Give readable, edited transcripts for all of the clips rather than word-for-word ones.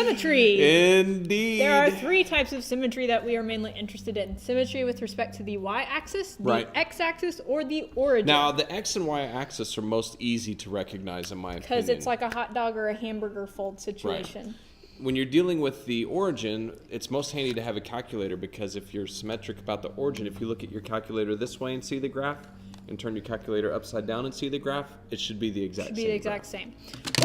Symmetry. Indeed. There are 3 types of symmetry that we are mainly interested in. Symmetry with respect to the y-axis, the x-axis, or the origin. Now, the x and y-axis are most easy to recognize, in my opinion. Because it's like a hot dog or a hamburger fold situation. Right. When you're dealing with the origin, it's most handy to have a calculator, because if you're symmetric about the origin, if you look at your calculator this way and see the graph, and turn your calculator upside down and see the graph, it should be the exact same.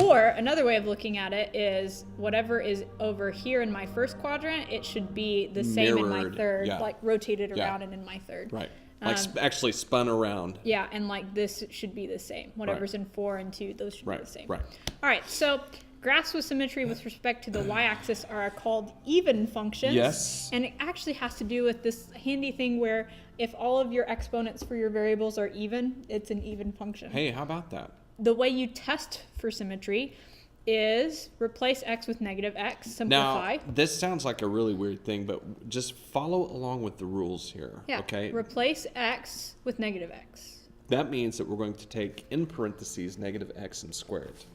Or another way of looking at it is whatever is over here in my first quadrant, it should be the same in my third, like rotated around and in my third. Right. Like actually spun around. Yeah, and like this should be the same. Whatever's in 4 and 2, those should be the same. Right. All right, so graphs with symmetry with respect to the y-axis are called even functions. Yes. And it actually has to do with this handy thing where if all of your exponents for your variables are even, it's an even function. Hey, how about that? The way you test for symmetry is replace x with negative x, simplify. Now, this sounds like a really weird thing, but just follow along with the rules here, okay? Replace x with negative x. That means that we're going to take, in parentheses, negative x and square it.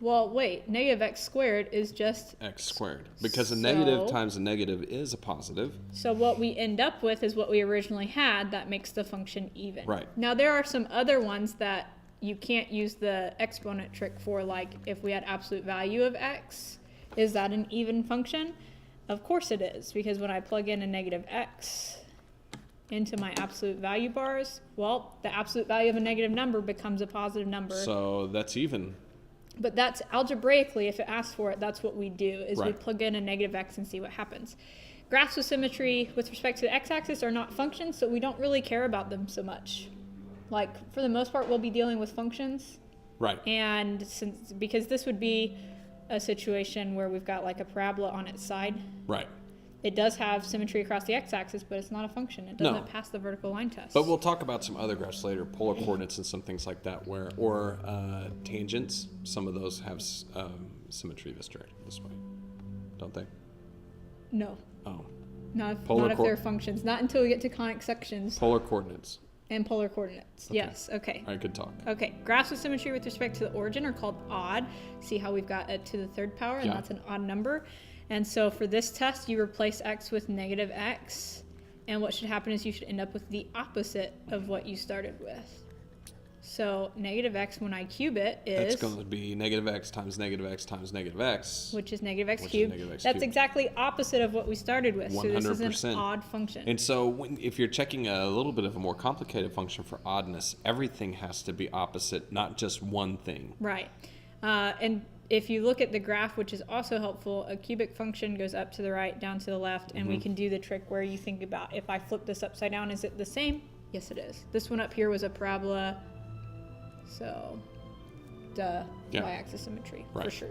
Well, wait, negative x squared is just x squared, because a negative times a negative is a positive. So what we end up with is what we originally had. That makes the function even. Right. Now, there are some other ones that you can't use the exponent trick for, like if we had absolute value of x, is that an even function? Of course it is, because when I plug in a negative x into my absolute value bars, well, the absolute value of a negative number becomes a positive number. So that's even. But that's algebraically, if it asks for it, that's what we do, is we plug in a negative x and see what happens. Graphs with symmetry with respect to the x-axis are not functions, so we don't really care about them so much. Like, for the most part, we'll be dealing with functions. Right. And because this would be a situation where we've got like a parabola on its side. Right. It does have symmetry across the x-axis, but it's not a function. It doesn't pass the vertical line test. But we'll talk about some other graphs later, polar coordinates and some things like that, or tangents. Some of those have symmetry this way, don't they? No. Oh. Not if they're functions. Not until we get to conic sections. Polar coordinates. And polar coordinates. Okay. Yes. Okay. All right, good talk. Okay. Graphs with symmetry with respect to the origin are called odd. See how we've got it to the third power, and that's an odd number. And so for this test, you replace x with negative x. And what should happen is you should end up with the opposite of what you started with. So negative x, when I cube it, is... That's going to be negative x times negative x times negative x. Which is negative x cubed. That's exactly opposite of what we started with. 100%. So this is an odd function. And so if you're checking a little bit of a more complicated function for oddness, everything has to be opposite, not just one thing. Right. And if you look at the graph, which is also helpful, a cubic function goes up to the right, down to the left, and we can do the trick where you think about, if I flip this upside down, is it the same? Yes, it is. This one up here was a parabola, so y-axis symmetry, for sure.